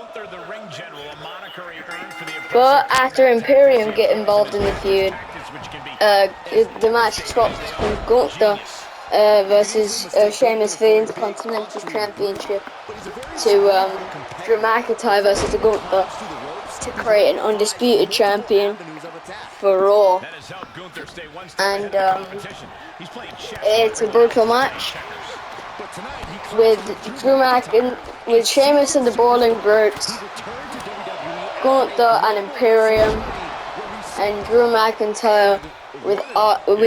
Gunther, the ring general, a moniker he earned for the But after Imperium get involved in the feud, the match swaps from Gunther versus Sheamus for the Intercontinental Championship to Drew McIntyre versus the Gunther to create an undisputed champion for Raw. And it's a brutal match with with Sheamus and the Brawling Brutes, Gunther and Imperium, and Drew McIntyre with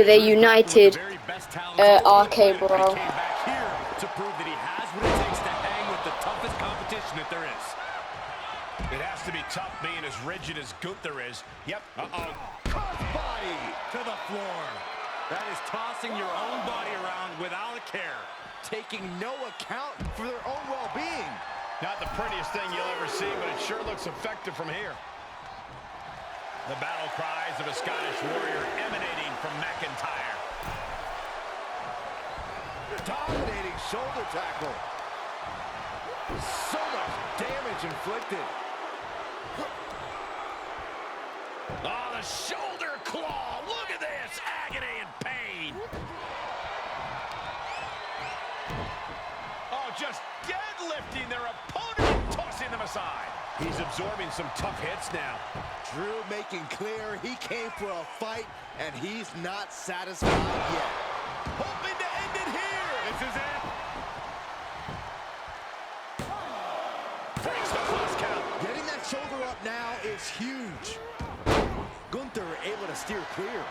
a united RK Bro. To prove that he has what it takes to hang with the toughest competition that there is. It has to be tough being as rigid as Gunther is. Yep. Crossbody to the floor. That is tossing your own body around without a care. Taking no account for their own well-being. Not the prettiest thing you'll ever see, but it sure looks effective from here. The battle cries of a Scottish warrior emanating from McIntyre. Dominating shoulder tackle. So much damage inflicted. Oh, the shoulder claw. Look at this. Agony and pain. Oh, just deadlifting their opponent and tossing them aside. He's absorbing some tough hits now. Drew making clear he came for a fight, and he's not satisfied yet. Hoping to end it here. This is it. Breaks the cross count. Getting that shoulder up now is huge. Gunther able to steer clear.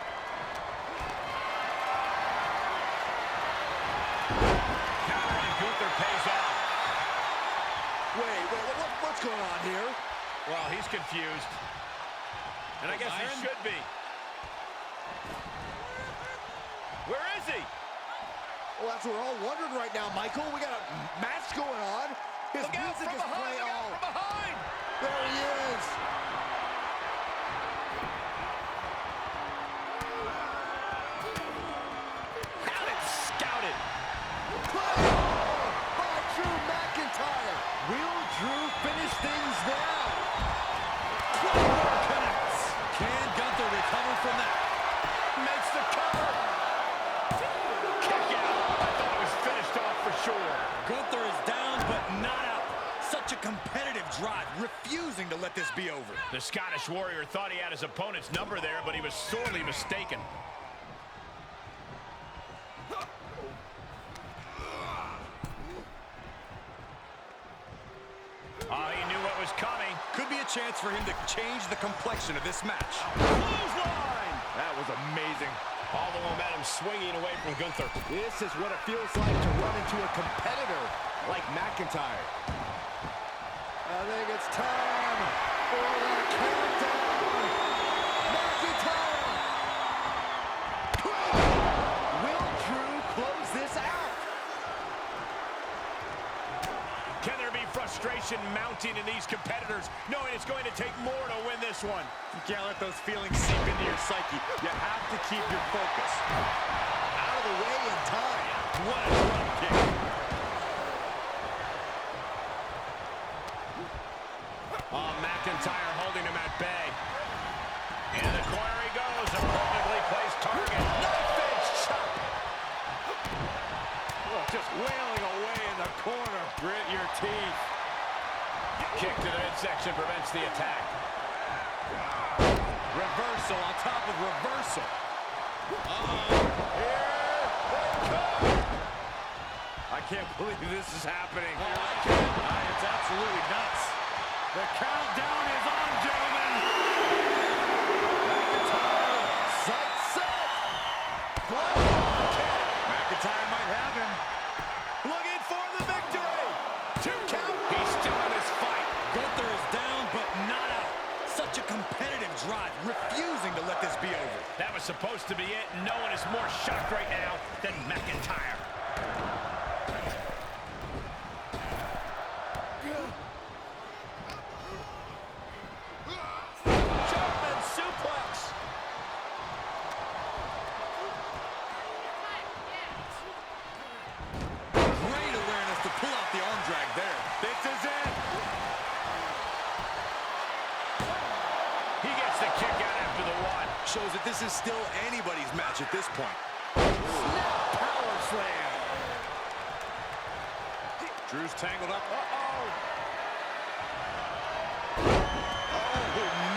Countering Gunther pays off. Wait, what's going on here? Well, he's confused. And I guess he should be. Where is he? Well, that's what we're all wondering right now, Michael. We got a match going on. His music is playing all. From behind. There he is. Had it scouted. By Drew McIntyre. Will Drew finish things now? Connects. Can Gunther recover from that? Makes the cover. Kick out. I thought it was finished off for sure. Gunther is down, but not out. Such a competitive drive, refusing to let this be over. The Scottish Warrior thought he had his opponent's number there, but he was sorely mistaken. He knew what was coming. Could be a chance for him to change the complexion of this match. Clothesline! That was amazing. All the momentum swinging away from Gunther. This is what it feels like to run into a competitor like McIntyre. I think it's time for the countdown. McIntyre! Will Drew close this out? Can there be frustration mounting in these competitors, knowing it's going to take more to win this one? You can't let those feelings seep into your psyche. You have to keep your focus. Out of the way in time. What a drop kick. Oh, McIntyre holding him at bay. In the corner he goes, a perfectly placed target. Knife-edge chop. Oh, just wailing away in the corner. Grit your teeth. Kick to the midsection prevents the attack. Reversal on top of reversal. Here they come. I can't believe this is happening. Oh, I can't. It's absolutely nuts. The countdown is on, gentlemen. McIntyre, sight set. McIntyre might have him. Looking for the victory. 2 count. He's still in this fight. Gunther is down, but not out. Such a competitive drive, refusing to let this be over. That was supposed to be it. No one is more shocked right now than McIntyre. German suplex. Great awareness to pull out the arm drag there. This is it. shows that this is still anybody's match at this point. Snap power slam. Drew's tangled up. Uh-oh. Oh,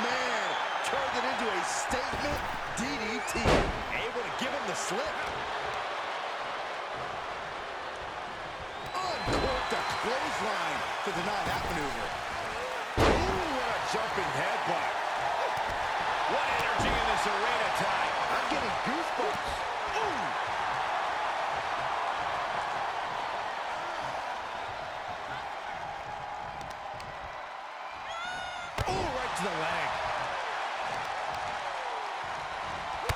man. Turned it into a statement DDT. Able to give him the slip. Uncorked a clothesline to deny that maneuver. Ooh, what a jumping headbutt. What energy in this arena tonight. I'm getting goosebumps. Ooh. Ooh, right to the leg.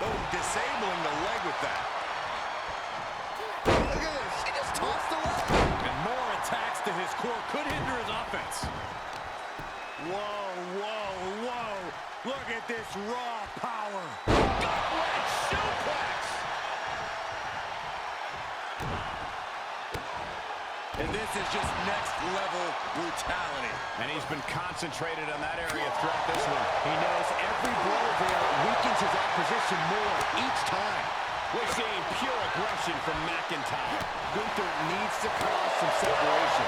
Oh, disabling the leg with that. Look at this. She just tossed the leg. And more attacks to his core could hinder his offense. Whoa, whoa, whoa. Look at this raw power. Goblet suplex. And this is just next level brutality. And he's been concentrated on that area throughout this one. He knows every blow there weakens his opposition more each time. We're seeing pure aggression from McIntyre. Gunther needs to cause some separation.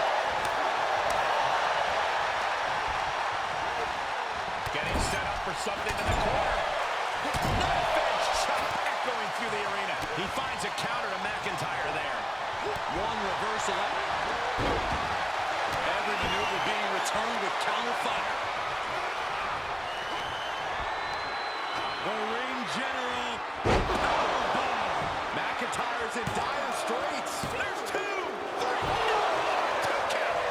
Getting set up for something in the corner. Knife edge chop echoing through the arena. He finds a counter to McIntyre there. One reversal. Every maneuver being returned with counter fire. The ring general. Powerbomb. McIntyre's in dire straits. There's two.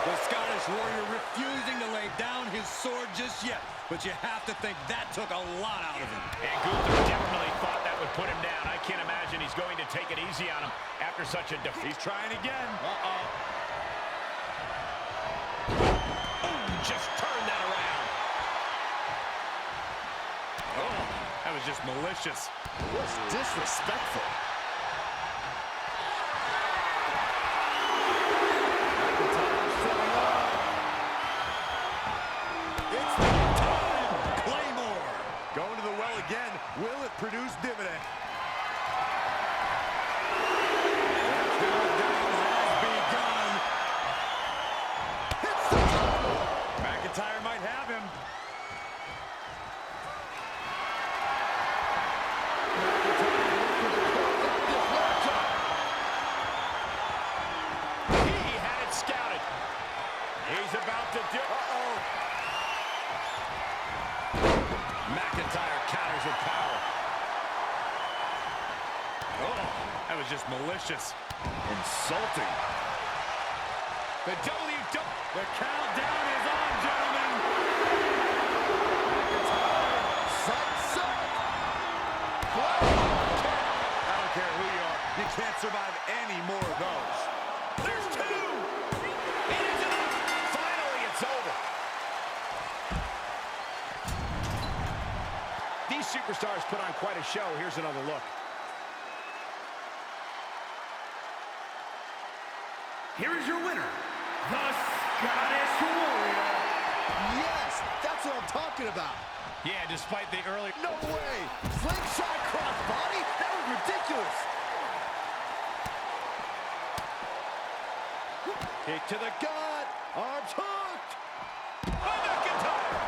The Scottish Warrior refusing to lay down his sword just yet. But you have to think that took a lot out of him. And Gunther definitely thought that would put him down. I can't imagine he's going to take it easy on him after such a defeat. He's trying again. Uh-oh. Oh, just turned that around. Oh, that was just malicious. What's disrespectful? It's time! Claymore! Going to the well again. Will it produce dividend? The countdown has begun. Hits the top. McIntyre might have him. He had it scouted. He's about to do... Uh-oh. McIntyre counters with power. Oh, that was just malicious. Insulting. The WW... The countdown is on, gentlemen. McIntyre, sights up. I don't care who you are. You can't survive any more of those. There's two! It is enough! Finally, it's over. These superstars put on quite a show. Here's another look. Here is your winner, the Scottish Warrior. Yes, that's what I'm talking about. Yeah, despite the early... No way. Slingshot crossbody? That was ridiculous. Kick to the gut. Arms hooked. By McIntyre!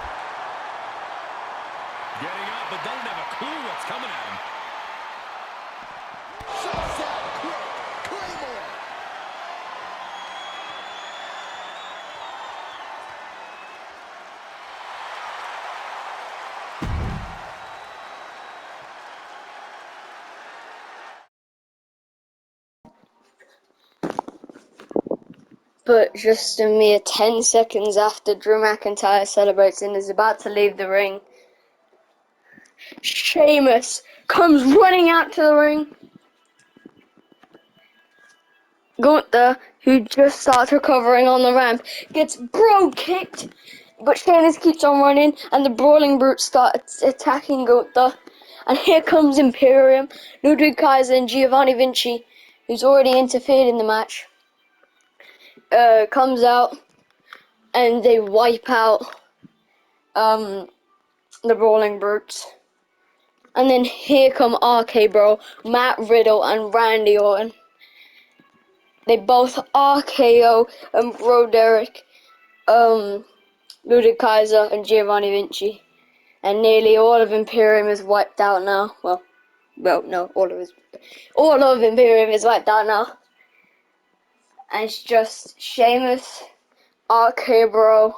Getting up, but doesn't have a clue what's coming at him. Shuts that quick. Claymore. But just a mere 10 seconds after Drew McIntyre celebrates and is about to leave the ring, Sheamus comes running out to the ring. Gunther, who just starts recovering on the ramp, gets bro kicked, but Sheamus keeps on running, and the Brawling Brutes start attacking Gunther. And here comes Imperium, Ludwig Kaiser, and Giovanni Vinci, who's already interfered in the match. Comes out, and they wipe out the Brawling Brutes. And then here come RK Bro, Matt Riddle, and Randy Orton. They both RKO and Bro Derek, Ludwig Kaiser, and Giovanni Vinci. And nearly all of Imperium is wiped out now. Well, no, all of Imperium is wiped out now. And it's just Sheamus, RK Bro,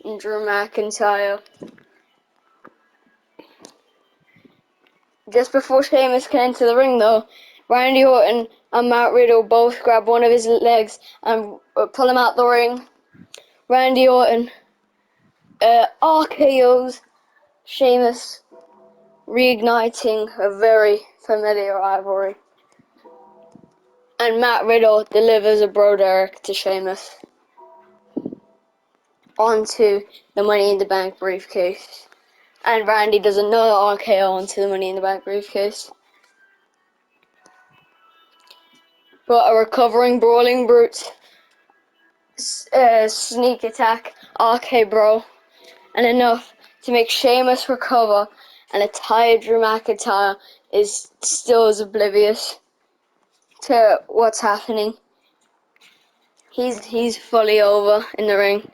and Drew McIntyre. Just before Sheamus can enter the ring, though, Randy Orton and Matt Riddle both grab one of his legs and pull him out the ring. Randy Orton RKO's Sheamus, reigniting a very familiar rivalry. And Matt Riddle delivers a Bro Derek to Sheamus onto the Money in the Bank briefcase. And Randy does another RKO onto the Money in the Bank briefcase. But a recovering Brawling Brute sneak attack RK Bro, and enough to make Sheamus recover, and a tired Drew McIntyre is still as oblivious to what's happening. He's fully over in the ring.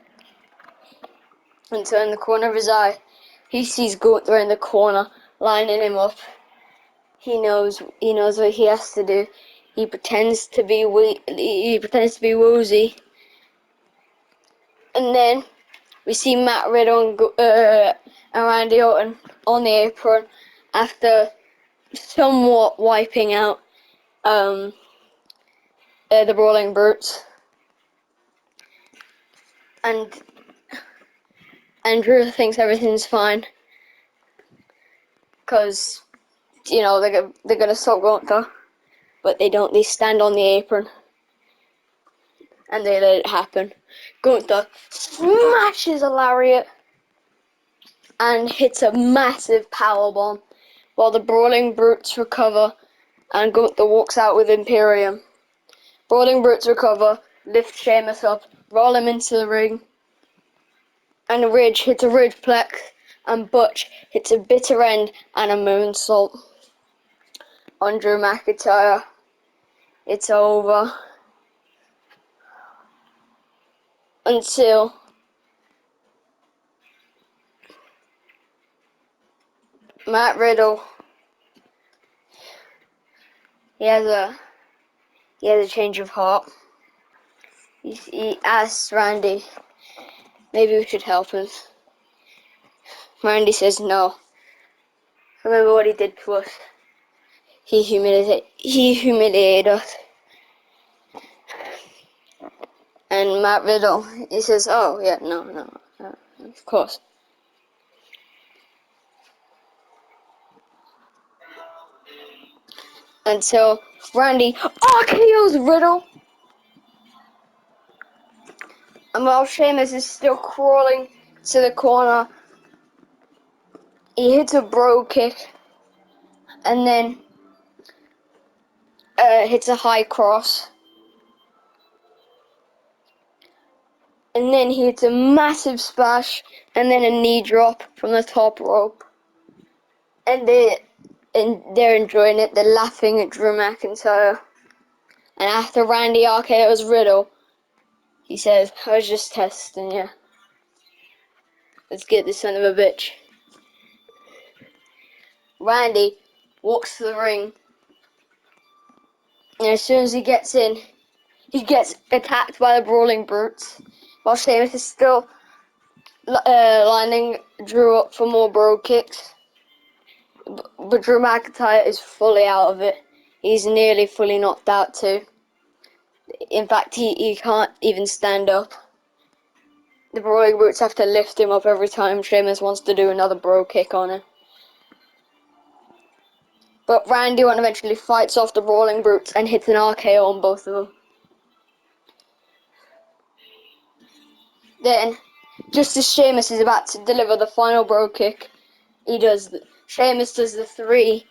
And so in the corner of his eye, he sees Gunther in the corner, lining him up. He knows what he has to do. He pretends to be woozy. And then we see Matt Riddle and Randy Orton on the apron after somewhat wiping out the Brawling Brutes. And Drew thinks everything's fine because, they're gonna stop Gunther, but they don't. They stand on the apron and they let it happen. Gunther smashes a lariat and hits a massive powerbomb while the Brawling Brutes recover and Gunther walks out with Imperium. Brawling Brutes recover, lift Sheamus up, roll him into the ring, and Ridge hits a Ridgeplex, and Butch hits a bitter end and a moonsault on Drew McIntyre. It's over. Until Matt Riddle, he has a change of heart. He asks Randy, maybe we should help him. Randy says no. Remember what he did to us. He humiliated us. And Matt Riddle, he says, oh yeah, no, of course. Until Randy RKO's Riddle. And while Sheamus is still crawling to the corner, he hits a bro kick and then hits a high cross. And then he hits a massive splash and then a knee drop from the top rope. And they're enjoying it. They're laughing at Drew McIntyre. And after Randy RKO's Riddle, he says, I was just testing you. Let's get this son of a bitch. Randy walks to the ring. And as soon as he gets in, he gets attacked by the Brawling Brutes. While Sheamus is still lining Drew up for more bro kicks. But Drew McIntyre is fully out of it. He's nearly fully knocked out too. In fact, he can't even stand up. The Brawling Brutes have to lift him up every time Sheamus wants to do another bro kick on him. But Randy Orton eventually fights off the Brawling Brutes and hits an RKO on both of them. Then, just as Sheamus is about to deliver the final bro kick, Sheamus does the 3,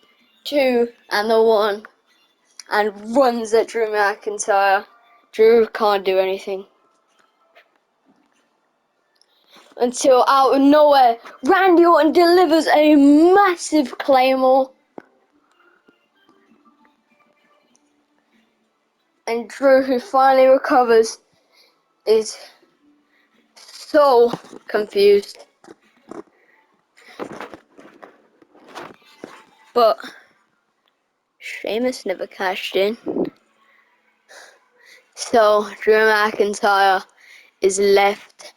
2, and the 1, and runs at Drew McIntyre. Drew can't do anything. until out of nowhere, Randy Orton delivers a massive Claymore. And Drew, who finally recovers, is so confused. But Sheamus never cashed in. So Drew McIntyre is left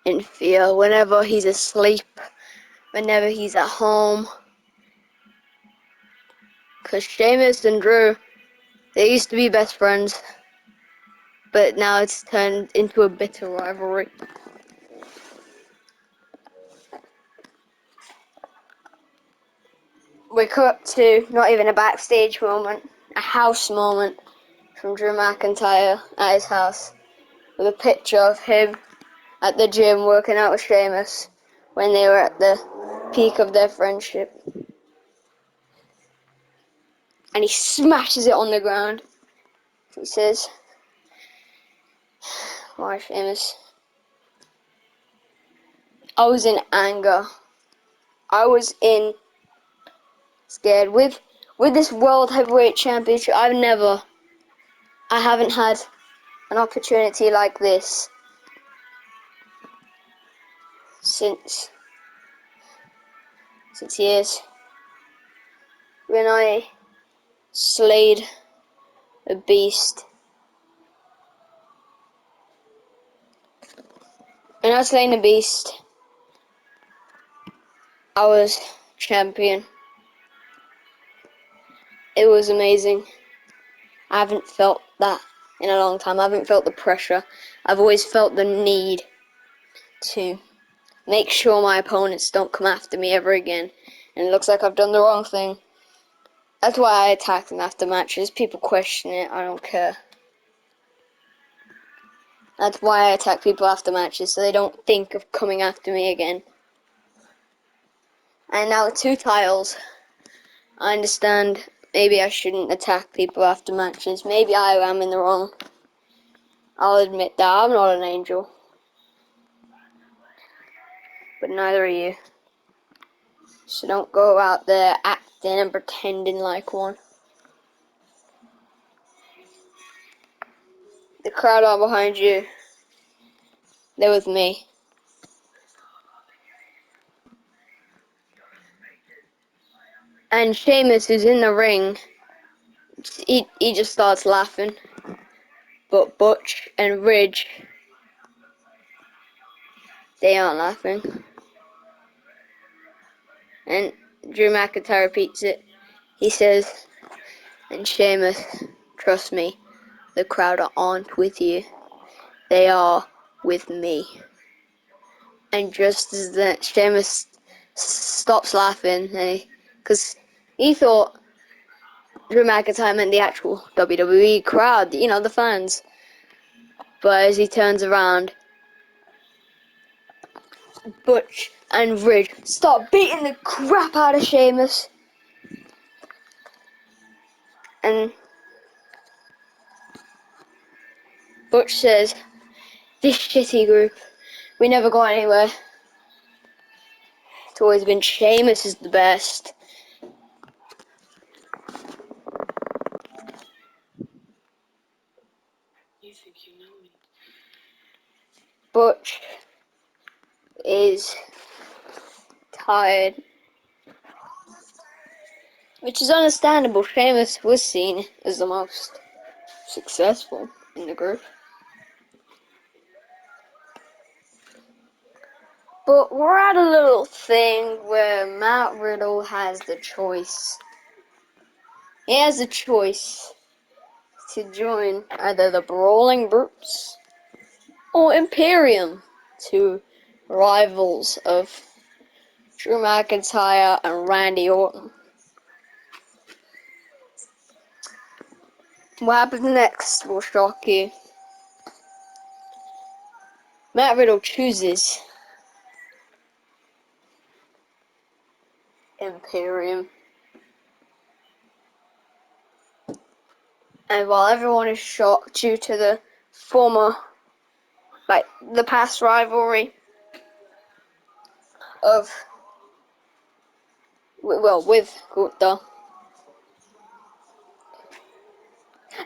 in fear whenever he's asleep, whenever he's at home. Because Sheamus and Drew, they used to be best friends, but now it's turned into a bitter rivalry. We cut to not even a backstage moment, a house moment from Drew McIntyre at his house, with a picture of him at the gym working out with Sheamus when they were at the peak of their friendship. And he smashes it on the ground. He says, "Why, Sheamus? I was in anger. I was in scared with this World Heavyweight Championship. I haven't had an opportunity like this since years when I slayed a beast. And I slayed a beast. I was champion. It was amazing. I haven't felt that in a long time. I haven't felt the pressure. I've always felt the need to make sure my opponents don't come after me ever again. And it looks like I've done the wrong thing. That's why I attack them after matches. People question it. I don't care. That's why I attack people after matches, so they don't think of coming after me again. And now 2 titles. I understand maybe I shouldn't attack people after matches. Maybe I am in the wrong. I'll admit that I'm not an angel. But neither are you. So don't go out there acting and pretending like one. The crowd are behind you. They're with me. And Sheamus, who's in the ring, he just starts laughing. But Butch and Ridge, they aren't laughing. And Drew McIntyre repeats it. He says, "And Sheamus, trust me, the crowd aren't with you. They are with me." And just as Sheamus stops laughing, because he thought Drew McIntyre meant the actual WWE crowd, the fans. But as he turns around, Butch and Ridge start beating the crap out of Sheamus. And Butch says, "This shitty group, we never got anywhere. It's always been Sheamus is the best." You think you know me? Butch is tired, which is understandable. Sheamus was seen as the most successful in the group. But we're at a little thing where Matt Riddle has the choice. He has the choice to join either the Brawling Brutes or Imperium, 2 rivals of Drew McIntyre and Randy Orton. What happens next will shock you. Matt Riddle chooses Imperium. And while everyone is shocked due to the past rivalry, of, well, with Gunther.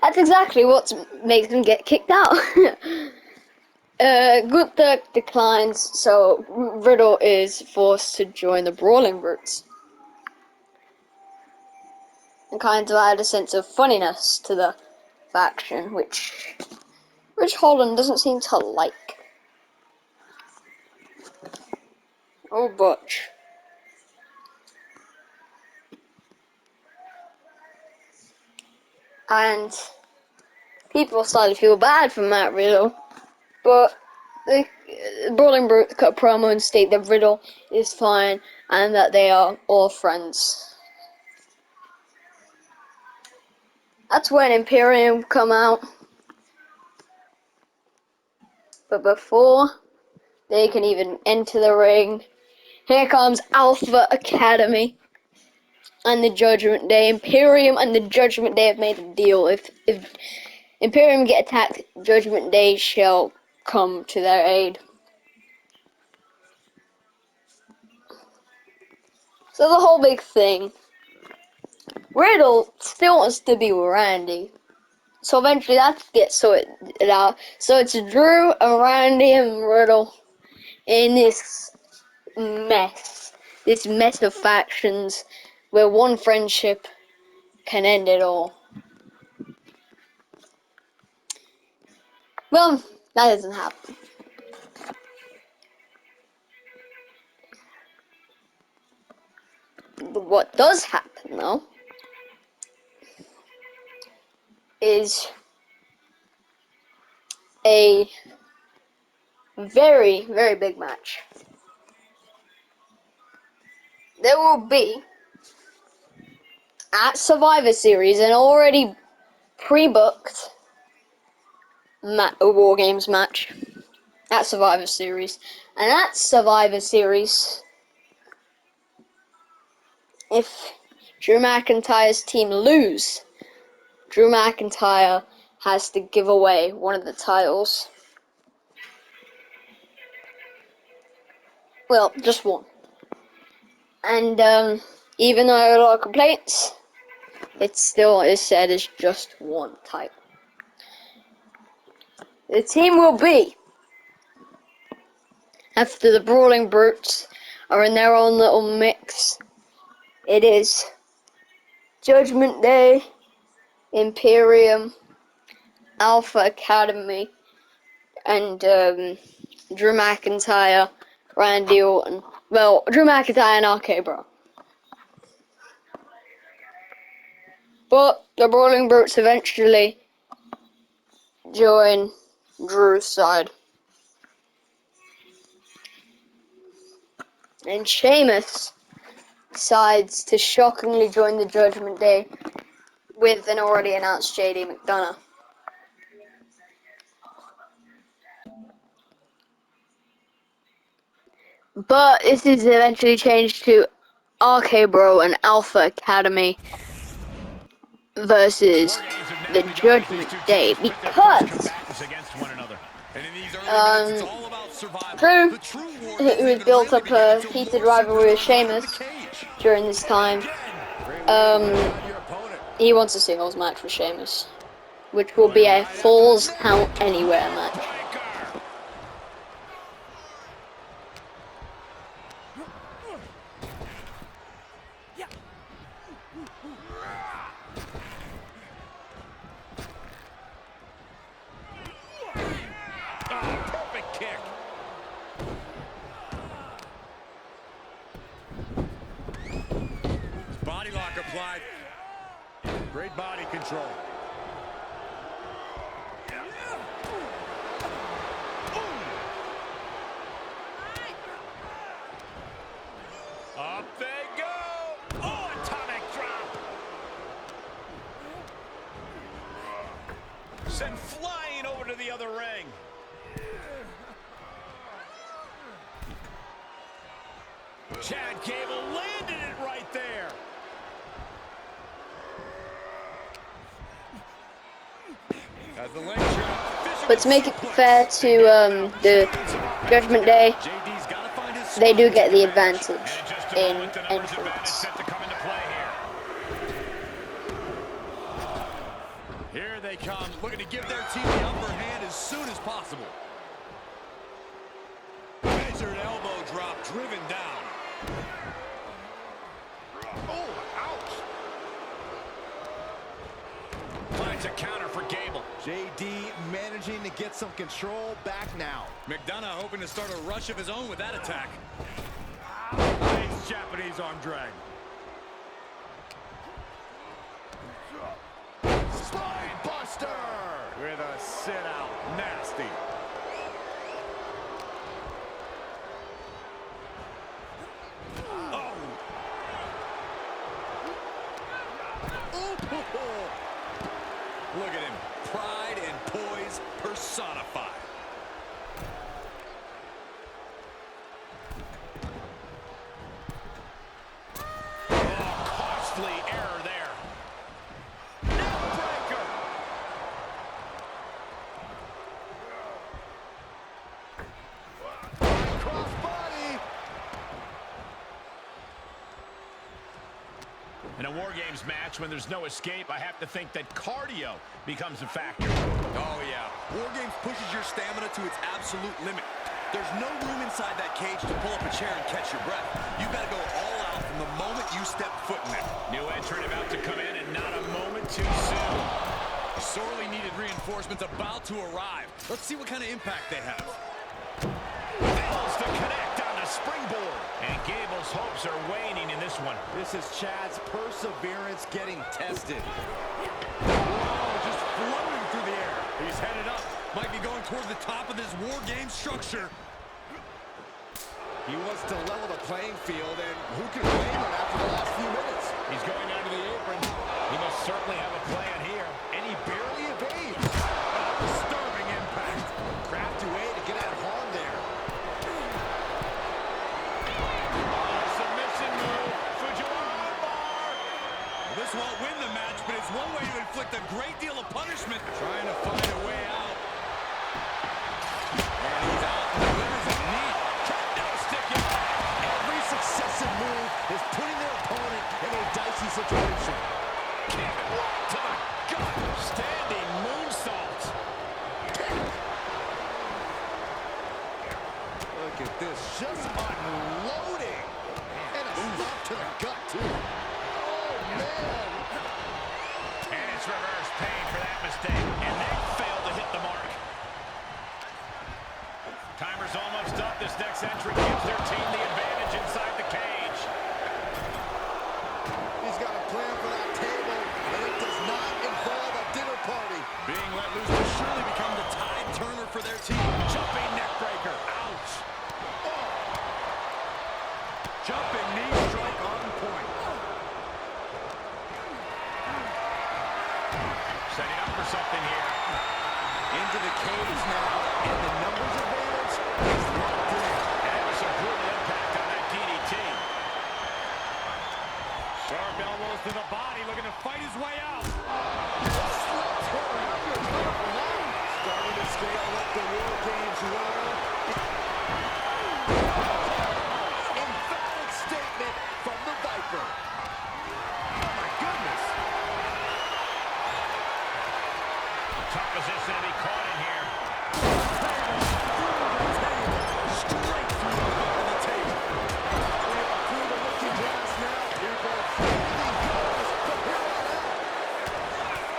That's exactly what makes him get kicked out. Gunther declines, so Riddle is forced to join the Brawling Brutes. And kind of add a sense of funniness to the faction, which Holland doesn't seem to like. Oh, Butch. And people started to feel bad for Matt Riddle, but the Brawling Brute cut a promo and state that Riddle is fine and that they are all friends. That's when Imperium come out. But before they can even enter the ring, here comes Alpha Academy and the Judgment Day. Imperium and the Judgment Day have made a deal. If Imperium get attacked, Judgment Day shall come to their aid. So the whole big thing, Riddle still wants to be with Randy. So eventually that gets sorted out. So it's Drew and Randy and Riddle in this mess of factions where one friendship can end it all. Well, that doesn't happen. But what does happen though is a very, very big match. There will be at Survivor Series an already pre-booked War Games match at Survivor Series. And at Survivor Series, if Drew McIntyre's team lose, Drew McIntyre has to give away one of the titles. Well, just one. And even though there are a lot of complaints, it still is said as just one title. The team will be, after the Brawling Brutes are in their own little mix, it is Judgment Day, Imperium, Alpha Academy, and Drew McIntyre, Randy Orton. Well, Drew McIntyre and RK Bro. But the Brawling Brutes eventually join Drew's side. And Sheamus decides to shockingly join the Judgment Day with an already announced JD McDonough. But this is eventually changed to RK Bro and Alpha Academy versus the Judgment Day because Drew, who has built up a heated rivalry with Sheamus during this time, he wants a singles match with Sheamus, which will be a Falls Count Anywhere match. Body lock applied. Great body control. Up they go. Oh, atomic drop. Sent flying over to the other ring. Chad Gable landed it right there. But to make it fair to the Judgment Day, they do get the advantage in entrance. Here they come, looking to give their team the upper hand as soon as possible. Measured elbow drop, driven down. Oh, ouch. Finds a counter for Gable. JD managing to get some control back now. McDonough hoping to start a rush of his own with that attack. Nice Japanese arm drag. Spine buster with a sit out. Nasty. Oh. Look at him. Pride and poise personified. Oh, costly error there. Neckbreaker. Crossbody. In a War Games match, when there's no escape, I have to think that cardio becomes a factor. Oh, yeah. War Games pushes your stamina to its absolute limit. There's no room inside that cage to pull up a chair and catch your breath. You've got to go all out from the moment you step foot in there. New entrant about to come in and not a moment too soon. Sorely needed reinforcements about to arrive. Let's see what kind of impact they have. Fails to connect on the springboard. And Gable's hopes are waning in this one. This is Chad's perseverance getting tested. Oh, just floating through the air. He's headed up. Might be going toward the top of this War Game structure. He wants to level the playing field, and who can blame him after the last few minutes? He's going down to the apron. He must certainly have a plan here. And he barely evades. Disturbing impact. Crafty way to get out of harm there. Submission move. Fujiwara bar. This won't win the match, but it's one way to inflict a great deal of punishment. Trying to find a way out. And he's out. The winner's a knee. No sticking. Every successive move is putting their opponent in a dicey situation. Kick right to the gut. Standing moonsault. Look at this. Just unloading. And a stop to the gut, too. Oh, man. And it's reverse pain for that mistake. And they fail to hit the mark. Timer's almost up. This next entrant gives their team the advantage inside the cage. He's got a plan for that table, and it does not involve a dinner party. Being let loose to surely become the tide turner for their team. Jumping neckbreaker. Ouch. Oh. Jumping knee strike on point. Setting up for something here. Into the cage now, and the numbers advantage is locked in. And it was some brutal impact on that DDT. Sharp elbows to the body, looking to fight his way out. Starting to scale up the War Games ladder. Emphatic statement from the Viper. Oh my goodness. Tough position to be caught in here. Straight through the heart of the table. We are through the looking glass now. Here goes. Everything goes from here on out.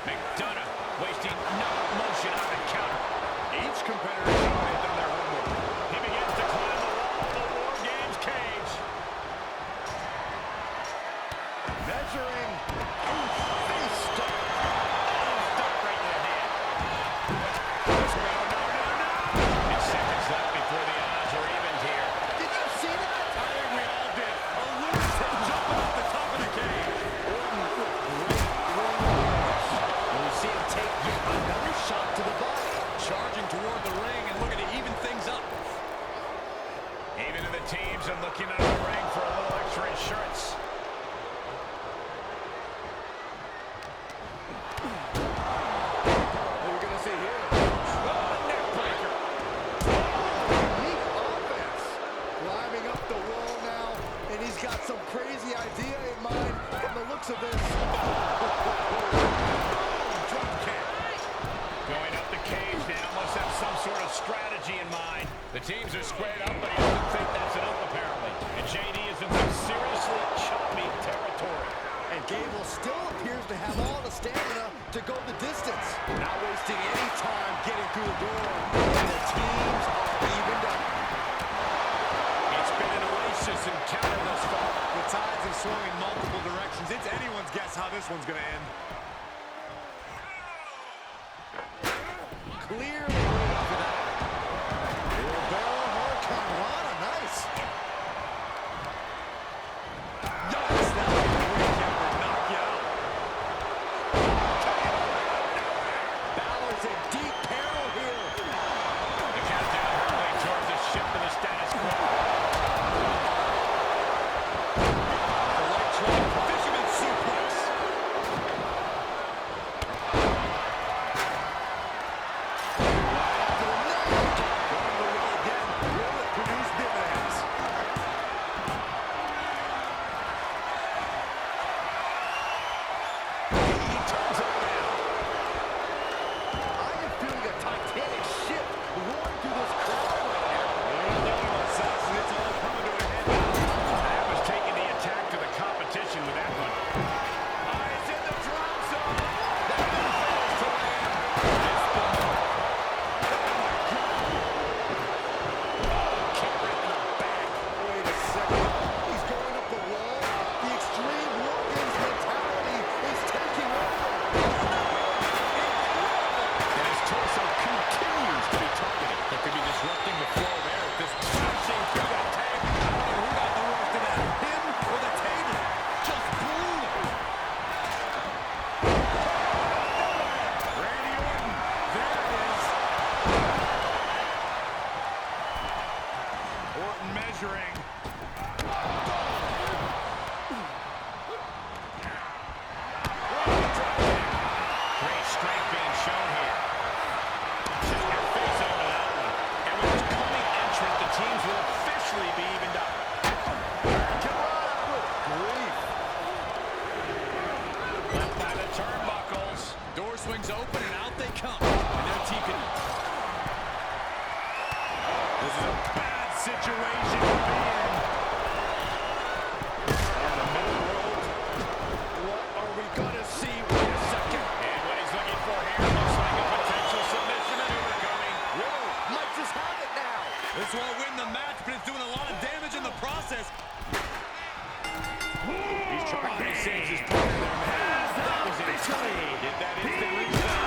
McDonough wasting no motion on the counter. Each competitor should have done their homework. He begins to climb the wall of the War Games cage. Measuring. Face stop. Stop right in the head. No. 8 seconds left before the odds are evened here. Did you see that? I think we all did. A lunatic jumping off the top of the cage. Orton with great awareness. And we see him take yet another shot to the body. Charging toward the ring and looking to even things up. Even to the teams and looking out of the ring for a little extra insurance. What are we going to see here? Oh, neck breaker. Unique offense. got some crazy idea in mind from the looks of this. Drop kick. Going up the cage now, must have some sort of strategy in mind. The teams are squared up, but he doesn't think that's enough, apparently. And JD is in some seriously choppy territory. And Gable still appears to have all the stamina to go the distance. Not wasting any time getting through the door. And the teams are evened up. It's been an oasis encounter thus far. The tides have swung in multiple directions. It's anyone's guess how this one's going to end. Clearly waiting for that. Wheelbarrow Hurricane Rana, nice. Yikes, that was a great counter, knock you out. Balor's in deep peril here. The countdown hurtling towards a shift in the status quo. The leg drop, fisherman suplex. Measuring. Great strength being shown here. Check your face over that one. And with this coming entrant, the teams will officially be evened up. Left by the turnbuckles. Door swings open and out they come. And they're TPing. This is a bad situation to be in. On the middle road. What are we gonna see? Wait a second. And what he's looking for here looks like a potential submission maneuver coming. Whoa, might just have it now. This won't win the match, but it's doing a lot of damage in the process. He's trying to save his partner there, man. That was insane. Did that instant reset.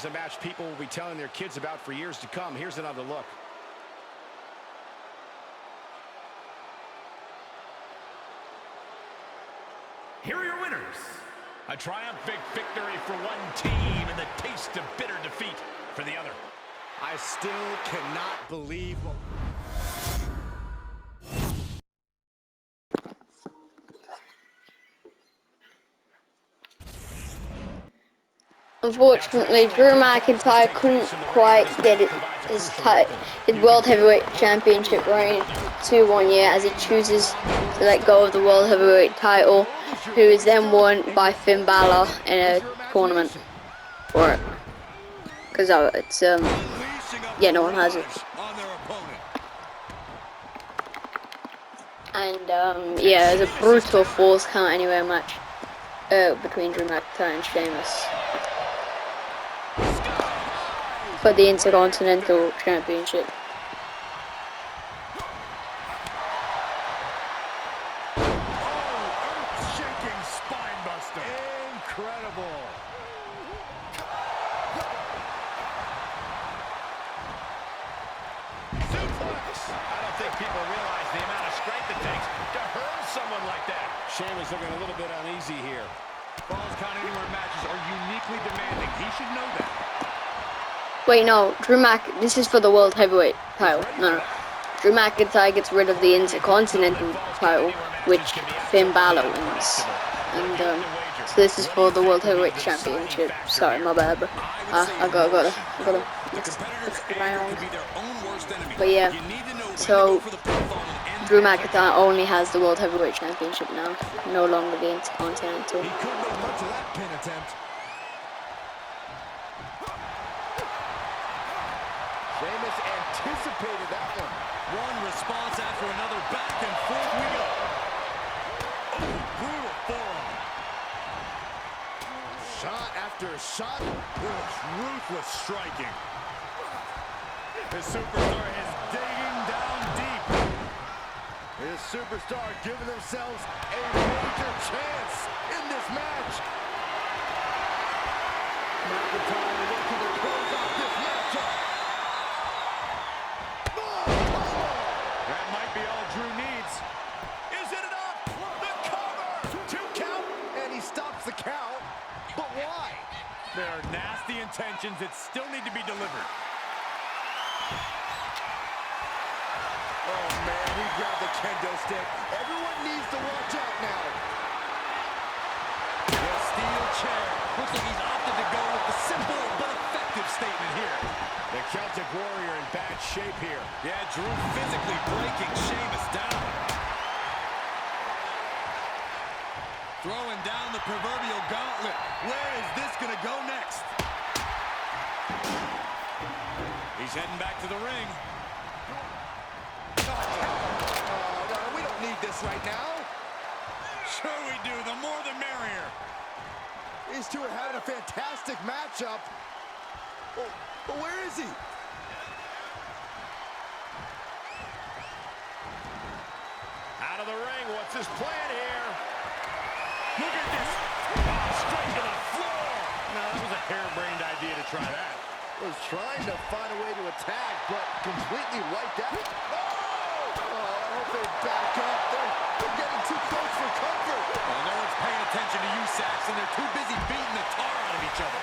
is a match people will be telling their kids about for years to come. Here's another look. Here are your winners. A triumphant victory for one team and the taste of bitter defeat for the other. I still cannot believe what... Unfortunately, Drew McIntyre couldn't quite get his World Heavyweight Championship reign to 1 year, as he chooses to let go of the World Heavyweight title, who is then won by Finn Balor in a tournament for it. Because it's, yeah, no one has it. And, yeah, it's a brutal Falls Count Anywhere match between Drew McIntyre and Sheamus for the Intercontinental Championship. Shaking spine buster. Incredible. Suplex. I don't think people realize the amount of strength it takes to hurl someone like that. Sheamus looking a little bit uneasy here. Falls Count Anywhere matches are uniquely demanding. He should know that. Wait, no, this is for the World Heavyweight title. No. Drew McIntyre gets rid of the Intercontinental title, which Finn Balor wins. And, so this is for the World Heavyweight Championship. Sorry, my bad, but I gotta mix around. But yeah, so Drew McIntyre only has the World Heavyweight Championship now, no longer the Intercontinental. He couldn't make much of that pin attempt. Sheamus anticipated that one. One response after another. Back and forth we go. Oh, brutal forearm. Shot after shot. Ruthless striking. His superstar is digging down deep. His superstar giving themselves a major chance in this match. McIntyre looking to close out this matchup. That might be all Drew needs. Is it enough? The cover! 2 count, and he stops the count. But why? There are nasty intentions that still need to be delivered. Oh man, he grabbed the kendo stick. Everyone needs to watch out now. The steel chair. Looks like he's opted to go with the simple but effective statement here. The Celtic Warrior in bad shape here. Yeah, Drew physically breaking Sheamus down. Throwing down the proverbial gauntlet. Where is this going to go next? He's heading back to the ring. No, we don't need this right now. Sure we do. The more the merrier. These two are having a fantastic matchup. Oh, but where is he? Out of the ring, what's his plan here? Look at this. Oh, straight to the floor. No, that was a harebrained idea to try that. Was trying to find a way to attack, but completely wiped out. Oh, I hope they back up. They're getting too close for comfort. Well, no one's paying attention to you, Saxon. They're too busy beating the tar out of each other.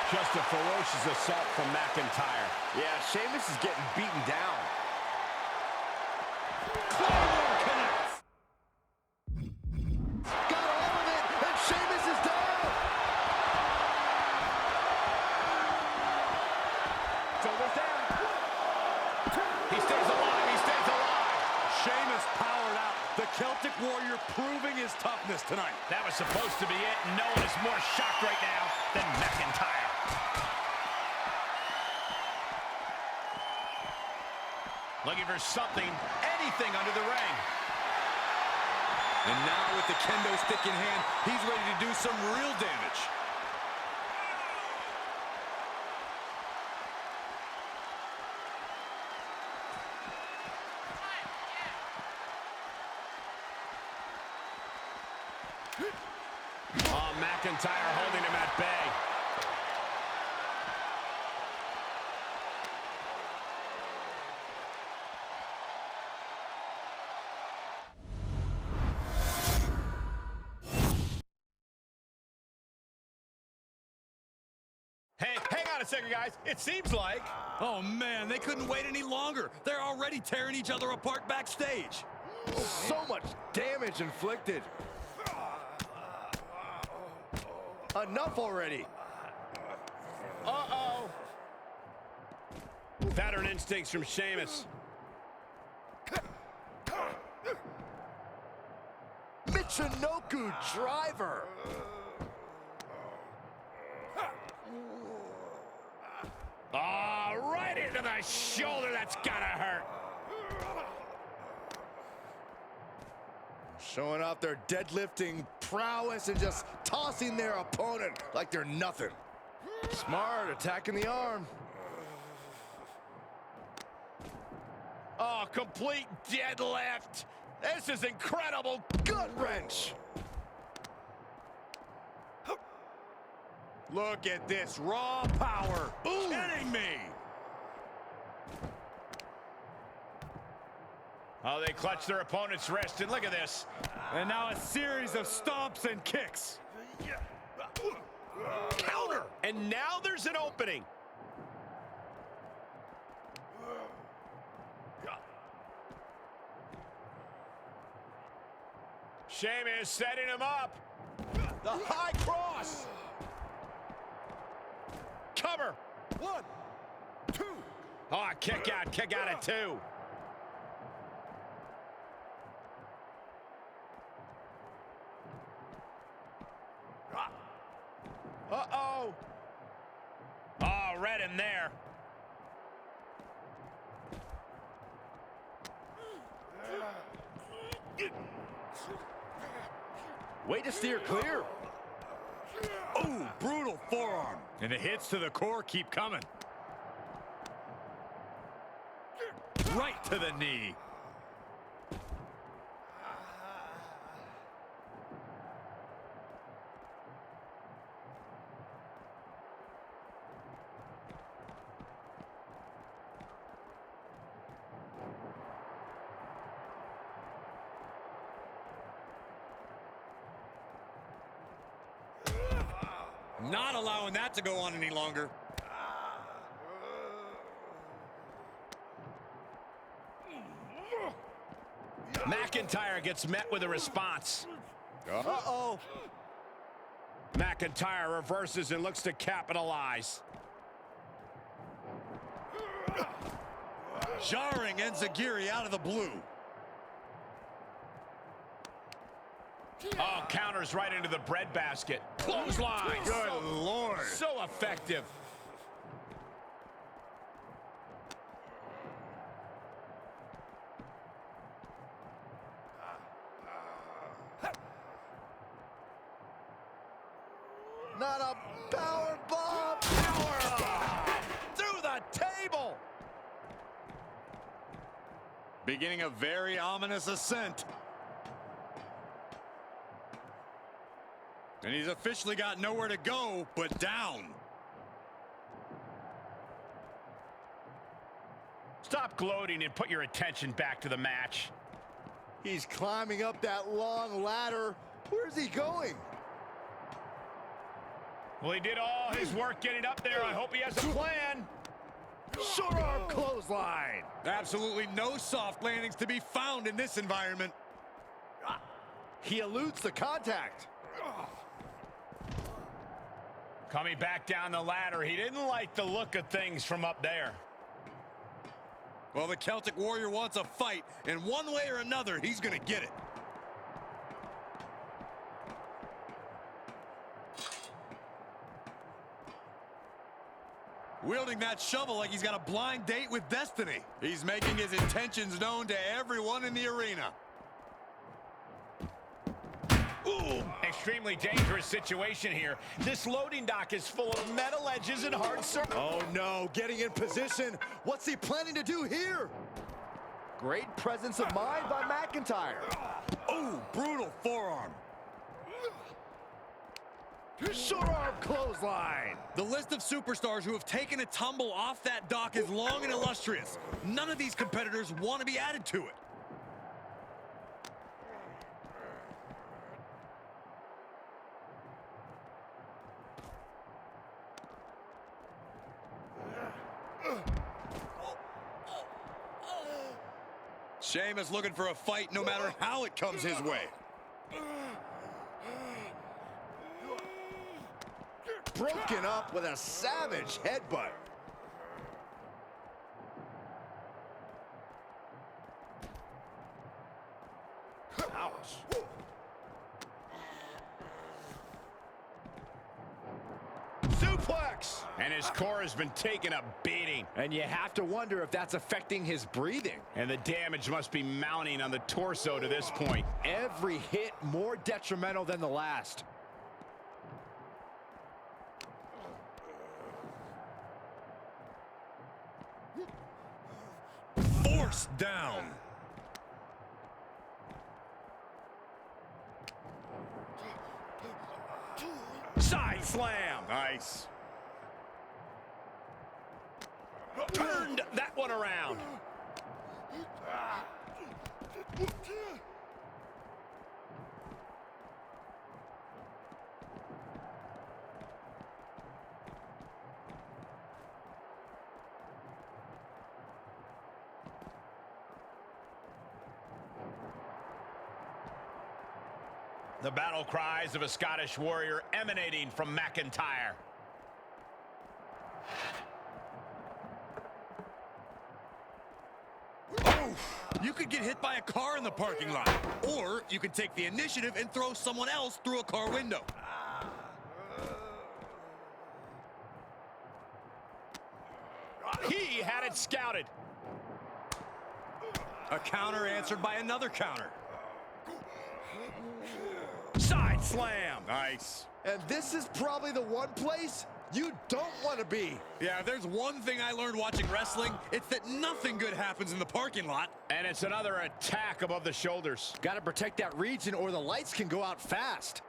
Just a ferocious assault from McIntyre. Yeah, Sheamus is getting beaten down. Claymore connects. Got all of it, and Sheamus is down. Shoulders down. He stays alive, he stays alive. Sheamus powered out. The Celtic Warrior proving his toughness tonight. That was supposed to be it. No one is more shocked right now than McIntyre. Looking for something, anything under the ring. And now with the kendo stick in hand, he's ready to do some real damage. Oh, McIntyre holding him at bay. Hang on a second, guys. It seems like... Oh, man, they couldn't wait any longer. They're already tearing each other apart backstage. So much damage inflicted. Enough already. Uh-oh. Pattern instincts from Sheamus. Michinoku driver. Oh, right into the shoulder. That's gotta hurt. Showing off their deadlifting prowess and just tossing their opponent like they're nothing. Smart, attacking the arm. Oh, complete deadlift. This is incredible. Gut wrench. Look at this raw power. Ooh. Kidding me. Oh, they clutch their opponent's wrist, and look at this. And now a series of stomps and kicks. Counter! And now there's an opening. Sheamus setting him up. The high cross. Cover. 1, 2. Oh, kick out at 2. Uh-oh. Oh, read him there. Way to steer clear. Ooh, brutal forearm. And the hits to the core keep coming. Right to the knee. Not allowing that to go on any longer. McIntyre gets met with a response. Uh-oh. McIntyre reverses and looks to capitalize. Jarring Enziguri out of the blue. Oh, counters right into the breadbasket. Clothesline. Good Lord. So effective. Not a power bomb. Power bomb. Through the table. Beginning a very ominous ascent. And he's officially got nowhere to go but down. Stop gloating and put your attention back to the match. He's climbing up that long ladder. Where's he going? Well, he did all his work getting up there. I hope he has a plan. Short arm clothesline. Absolutely no soft landings to be found in this environment. He eludes the contact. Coming back down the ladder, he didn't like the look of things from up there. Well, the Celtic Warrior wants a fight, and one way or another, he's going to get it. Wielding that shovel like he's got a blind date with destiny. He's making his intentions known to everyone in the arena. Ooh, extremely dangerous situation here. This loading dock is full of metal edges and hard surface. Oh no, getting in position. What's he planning to do here? Great presence of mind by McIntyre. Ooh, brutal forearm. Short arm clothesline. The list of superstars who have taken a tumble off that dock is long and illustrious. None of these competitors want to be added to it. Sheamus looking for a fight no matter how it comes his way. Broken up with a savage headbutt. Ouch. Suplex! And his core has been taking a beating. And you have to wonder if that's affecting his breathing. And the damage must be mounting on the torso to this point. Every hit more detrimental than the last. Forced down. Side slam. Nice. Turned that one around. The battle cries of a Scottish warrior emanating from McIntyre. You could get hit by a car in the parking lot. Or you could take the initiative and throw someone else through a car window. He had it scouted. A counter answered by another counter. Side slam. Nice. And this is probably the one place you don't want to be. Yeah, if there's one thing I learned watching wrestling, it's that nothing good happens in the parking lot. And it's another attack above the shoulders. Got to protect that region or the lights can go out fast.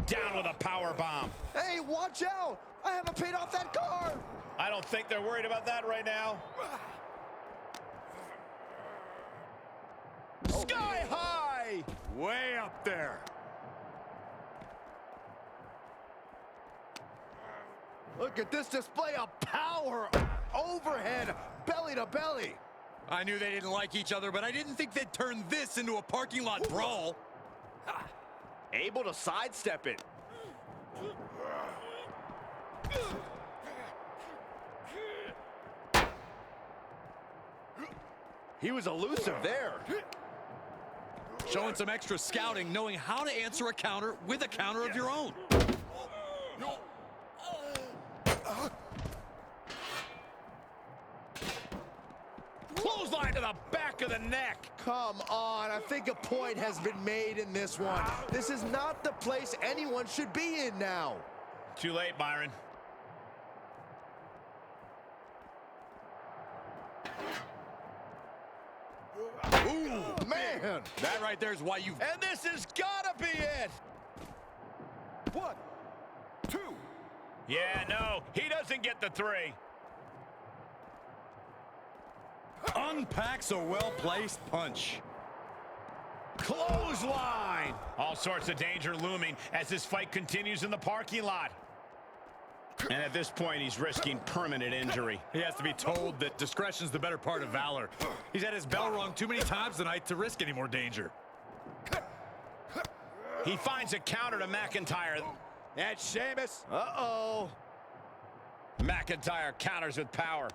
Down with a power bomb. Hey, watch out! I haven't paid off that car! I don't think they're worried about that right now. Sky high! Way up there. Look at this display of power. Overhead, belly to belly. I knew they didn't like each other, but I didn't think they'd turn this into a parking lot brawl. Able to sidestep it. He was elusive there. Showing some extra scouting, knowing how to answer a counter with a counter of your own. Clothesline to the back of the neck. Come on, I think a point has been made in this one. This is not the place anyone should be in now. Too late, Byron. Ooh, man. That right there is why you've... And this has gotta be it. 1, 2. Yeah, no, he doesn't get the 3. Unpacks a well-placed punch. Clothesline. All sorts of danger looming as this fight continues in the parking lot. And at this point, he's risking permanent injury. He has to be told that discretion's the better part of valor. He's had his bell rung too many times tonight to risk any more danger. He finds a counter to McIntyre. And Sheamus. Uh-oh. McIntyre counters with power.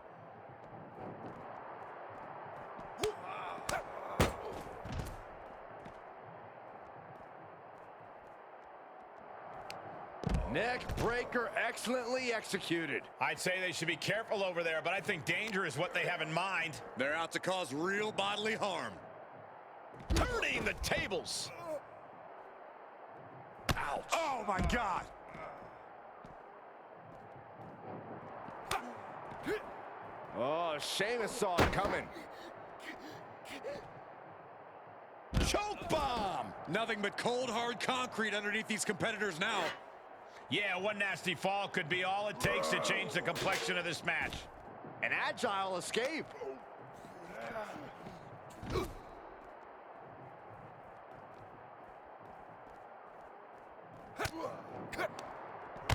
Neck breaker excellently executed. I'd say they should be careful over there, but I think danger is what they have in mind. They're out to cause real bodily harm. Turning the tables. Ouch. Oh, my God. Oh, Sheamus saw it coming. Choke bomb. Nothing but cold, hard concrete underneath these competitors now. Yeah, one nasty fall could be all it takes to change the complexion of this match. An agile escape.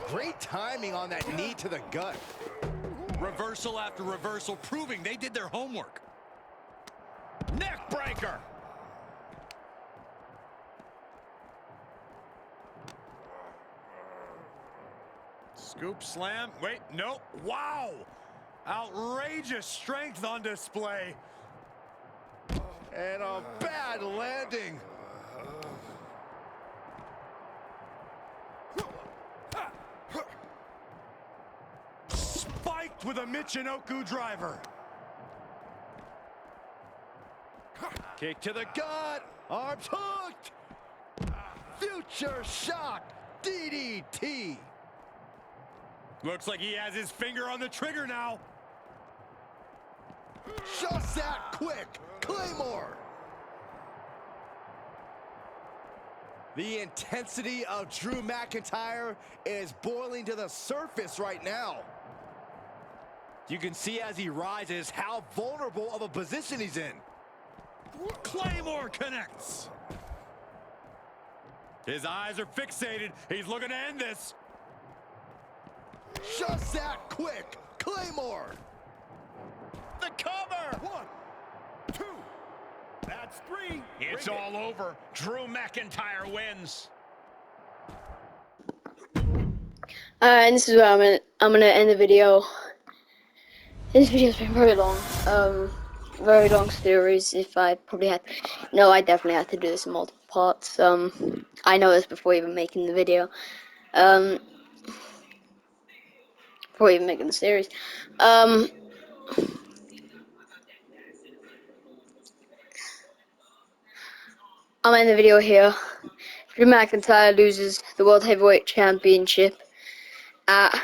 Great timing on that knee to the gut. Reversal after reversal, proving they did their homework. Neck haymaker. Scoop slam. Wait, no. Wow. Outrageous strength on display. And a bad landing. Spiked with a Michinoku driver. Kick to the gut. Arms hooked. Future shock. DDT. Looks like he has his finger on the trigger now. Just that quick. Claymore. The intensity of Drew McIntyre is boiling to the surface right now. You can see as he rises how vulnerable of a position he's in. Claymore connects. His eyes are fixated. He's looking to end this. Just that quick. Claymore. The cover. 1, 2. That's 3. It's all over. Drew McIntyre wins. And this is where I'm gonna end the video. This video's been very long. Very long series. If I probably had, no, I definitely had to do this in multiple parts. I know this before even making the video. Before even making the series. I'm ending the video here. Drew McIntyre loses the World Heavyweight Championship at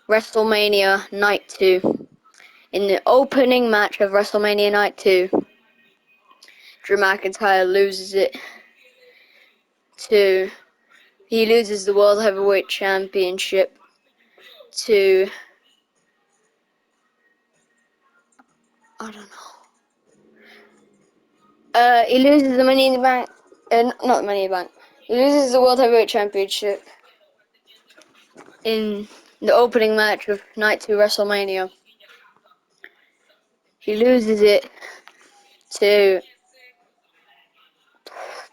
WrestleMania Night 2. In the opening match of WrestleMania Night 2, Drew McIntyre loses it to... He loses the World Heavyweight Championship to... I don't know. He loses the Money in the Bank... not the Money in the Bank. He loses the World Heavyweight Championship in the opening match of Night 2 WrestleMania. He loses it to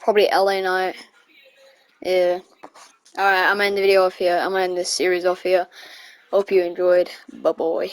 probably LA Knight. Yeah. Alright, I'm ending the video off here. I'm ending this series off here. Hope you enjoyed. Bye-bye.